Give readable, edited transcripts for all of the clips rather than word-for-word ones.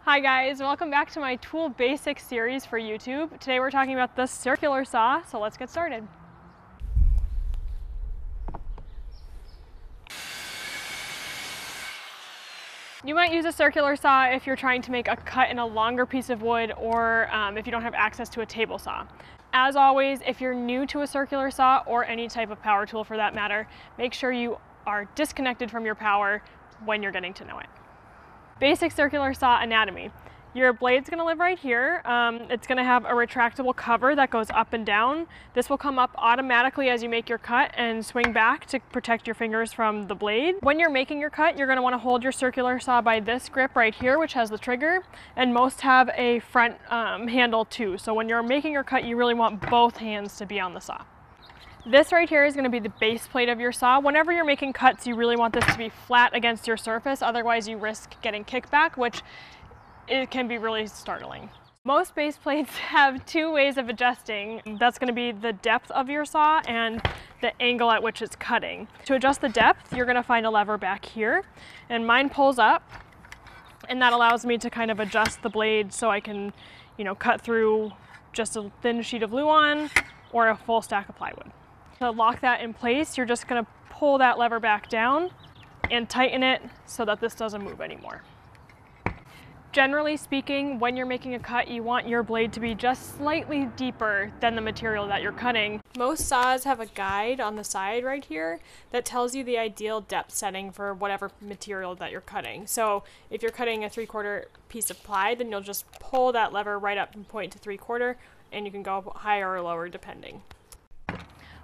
Hi guys, welcome back to my Tool Basics series for YouTube. Today we're talking about the circular saw, so let's get started. You might use a circular saw if you're trying to make a cut in a longer piece of wood or if you don't have access to a table saw. As always, if you're new to a circular saw or any type of power tool for that matter, make sure you are disconnected from your power when you're getting to know it. Basic circular saw anatomy. Your blade's going to live right here. It's going to have a retractable cover that goes up and down. This will come up automatically as you make your cut and swing back to protect your fingers from the blade. When you're making your cut, you're going to want to hold your circular saw by this grip right here, which has the trigger, and most have a front handle too. So when you're making your cut, you really want both hands to be on the saw. This right here is going to be the base plate of your saw. Whenever you're making cuts, you really want this to be flat against your surface, otherwise you risk getting kickback, which it can be really startling. Most base plates have two ways of adjusting. That's going to be the depth of your saw and the angle at which it's cutting. To adjust the depth, you're going to find a lever back here, and mine pulls up, and that allows me to kind of adjust the blade so I can, cut through just a thin sheet of Luan or a full stack of plywood. To lock that in place, you're just going to pull that lever back down and tighten it so that this doesn't move anymore. Generally speaking, when you're making a cut, you want your blade to be just slightly deeper than the material that you're cutting. Most saws have a guide on the side right here that tells you the ideal depth setting for whatever material that you're cutting. So if you're cutting a 3/4 piece of ply, then you'll just pull that lever right up and point to 3/4, and you can go higher or lower depending.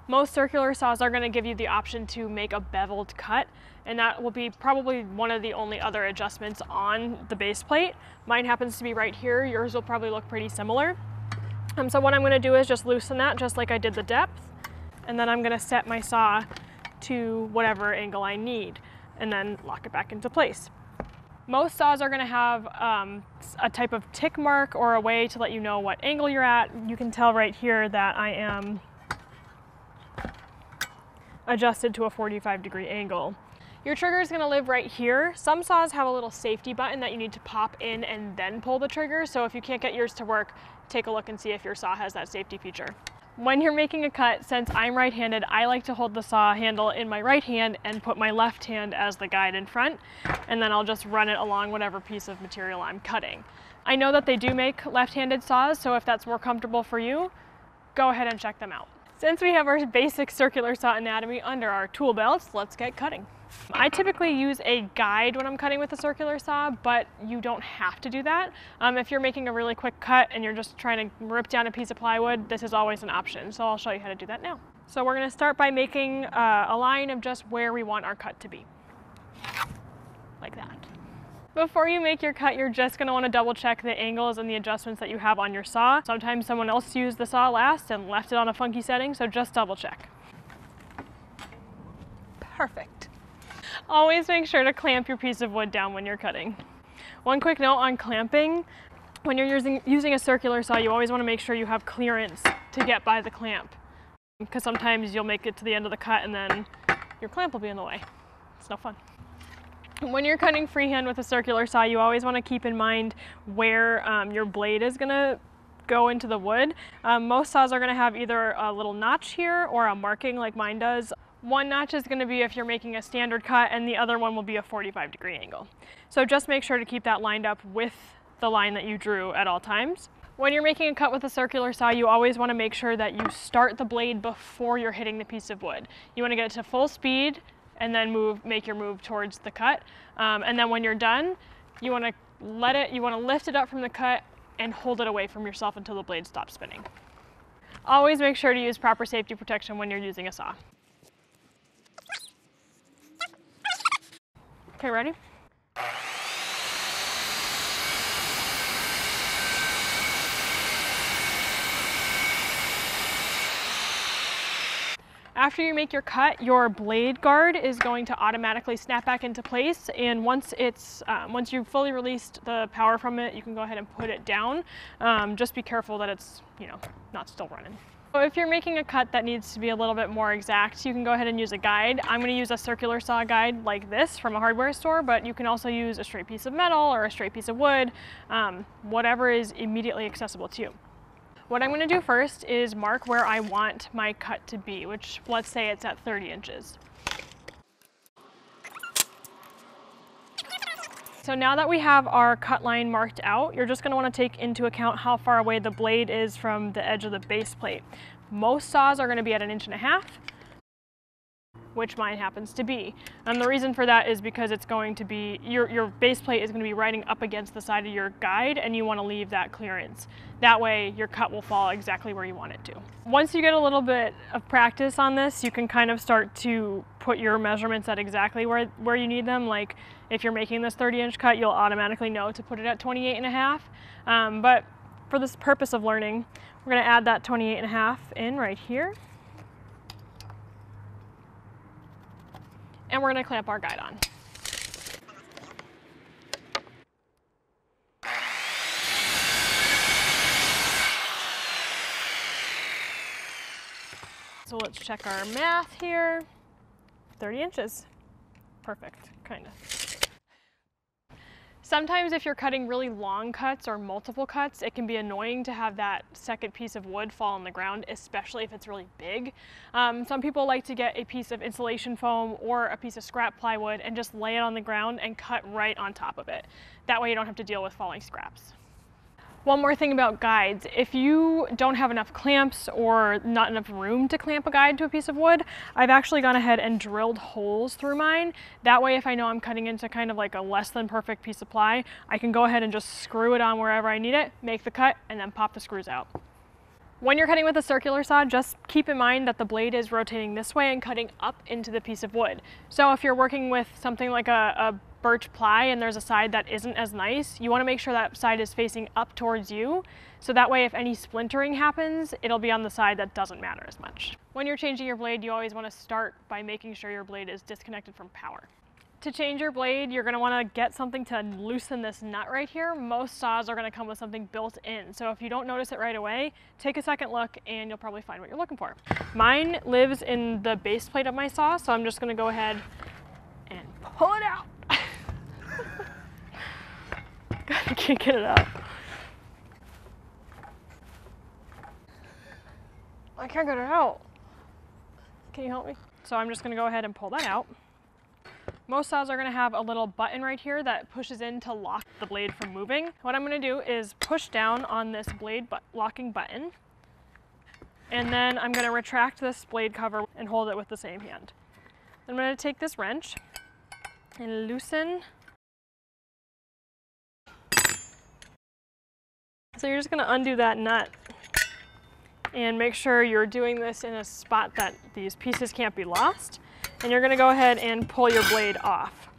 Most circular saws are going to give you the option to make a beveled cut, and that will be probably one of the only other adjustments on the base plate. Mine happens to be right here. Yours will probably look pretty similar. So what I'm going to do is just loosen that just like I did the depth, and then I'm going to set my saw to whatever angle I need and then lock it back into place. Most saws are going to have a type of tick mark or a way to let you know what angle you're at. You can tell right here that I am adjusted to a 45-degree angle. Your trigger is going to live right here. Some saws have a little safety button that you need to pop in and then pull the trigger, so if you can't get yours to work, take a look and see if your saw has that safety feature. When you're making a cut, since I'm right-handed, I like to hold the saw handle in my right hand and put my left hand as the guide in front, and then I'll just run it along whatever piece of material I'm cutting. I know that they do make left-handed saws, so if that's more comfortable for you, go ahead and check them out. Since we have our basic circular saw anatomy under our tool belts, let's get cutting. I typically use a guide when I'm cutting with a circular saw, but you don't have to do that. If you're making a really quick cut and you're just trying to rip down a piece of plywood, this is always an option, so I'll show you how to do that now. So we're going to start by making a line of just where we want our cut to be, like that. Before you make your cut, you're just going to want to double check the angles and the adjustments that you have on your saw. Sometimes someone else used the saw last and left it on a funky setting, so just double check. Perfect. Always make sure to clamp your piece of wood down when you're cutting. One quick note on clamping. When you're using a circular saw, you always want to make sure you have clearance to get by the clamp, because sometimes you'll make it to the end of the cut and then your clamp will be in the way. It's no fun. When you're cutting freehand with a circular saw, you always want to keep in mind where your blade is going to go into the wood. Most saws are going to have either a little notch here or a marking like mine does. One notch is going to be if you're making a standard cut, and the other one will be a 45-degree angle. So just make sure to keep that lined up with the line that you drew at all times. When you're making a cut with a circular saw, you always want to make sure that you start the blade before you're hitting the piece of wood. You want to get it to full speed and then make your move towards the cut. And then when you're done, you want to lift it up from the cut and hold it away from yourself until the blade stops spinning. Always make sure to use proper safety protection when you're using a saw. Okay, ready? After you make your cut, your blade guard is going to automatically snap back into place, and once you've fully released the power from it, you can go ahead and put it down. Just be careful that it's not still running. So if you're making a cut that needs to be a little bit more exact, you can go ahead and use a guide. I'm going to use a circular saw guide like this from a hardware store, but you can also use a straight piece of metal or a straight piece of wood, whatever is immediately accessible to you. What I'm going to do first is mark where I want my cut to be, which let's say it's at 30 inches. So now that we have our cut line marked out, you're just going to want to take into account how far away the blade is from the edge of the base plate. Most saws are going to be at 1.5 inches, which mine happens to be. And the reason for that is because it's going to be, your base plate is going to be riding up against the side of your guide, and you want to leave that clearance. That way your cut will fall exactly where you want it to. Once you get a little bit of practice on this, you can kind of start to put your measurements at exactly where you need them. Like if you're making this 30-inch cut, you'll automatically know to put it at 28.5. But for this purpose of learning, we're going to add that 28.5 in right here. And we're going to clamp our guide on. So let's check our math here. 30 inches. Perfect, kind of. Sometimes if you're cutting really long cuts or multiple cuts, it can be annoying to have that second piece of wood fall on the ground, especially if it's really big. Some people like to get a piece of insulation foam or a piece of scrap plywood and just lay it on the ground and cut right on top of it. That way you don't have to deal with falling scraps. One more thing about guides. If you don't have enough clamps or not enough room to clamp a guide to a piece of wood, I've actually gone ahead and drilled holes through mine. That way if I know I'm cutting into kind of like a less than perfect piece of ply, I can go ahead and just screw it on wherever I need it, make the cut, and then pop the screws out. When you're cutting with a circular saw, just keep in mind that the blade is rotating this way and cutting up into the piece of wood. So if you're working with something like a birch ply and there's a side that isn't as nice, you want to make sure that side is facing up towards you, so that way if any splintering happens, it'll be on the side that doesn't matter as much. When you're changing your blade, you always want to start by making sure your blade is disconnected from power. To change your blade, you're going to want to get something to loosen this nut right here. Most saws are going to come with something built in, so if you don't notice it right away, take a second look and you'll probably find what you're looking for. Mine lives in the base plate of my saw, so I'm just going to go ahead and pull it out. I can't get it out. I can't get it out. Can you help me? So I'm just going to go ahead and pull that out. Most saws are going to have a little button right here that pushes in to lock the blade from moving. What I'm going to do is push down on this blade locking button, and then I'm going to retract this blade cover and hold it with the same hand. I'm going to take this wrench and loosen. So you're just going to undo that nut and make sure you're doing this in a spot that these pieces can't be lost. And you're going to go ahead and pull your blade off.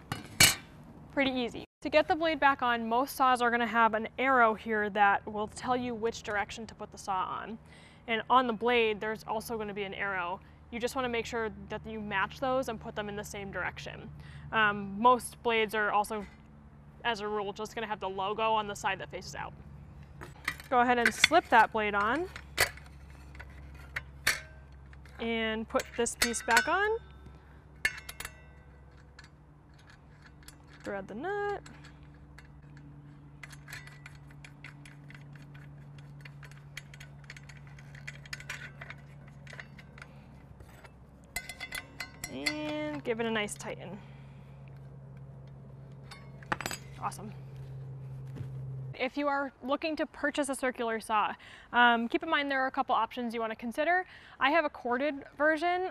Pretty easy. To get the blade back on, most saws are going to have an arrow here that will tell you which direction to put the saw on. And on the blade, there's also going to be an arrow. You just want to make sure that you match those and put them in the same direction. Most blades are also, as a rule, just going to have the logo on the side that faces out. Go ahead and slip that blade on and put this piece back on. Thread the nut. And give it a nice tighten. Awesome. If you are looking to purchase a circular saw, keep in mind there are a couple options you want to consider. I have a corded version.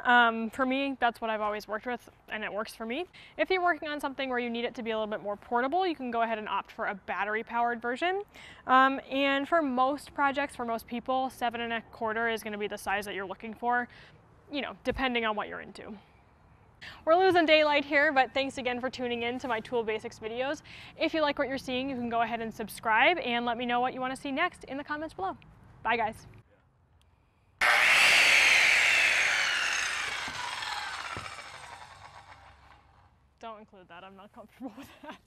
For me, that's what I've always worked with, and it works for me. If you're working on something where you need it to be a little bit more portable, you can go ahead and opt for a battery-powered version. And for most projects, for most people, 7 1/4 is going to be the size that you're looking for, you know, depending on what you're into. We're losing daylight here, but thanks again for tuning in to my Tool Basics videos. If you like what you're seeing, you can go ahead and subscribe and let me know what you want to see next in the comments below. Bye, guys. Don't include that. I'm not comfortable with that.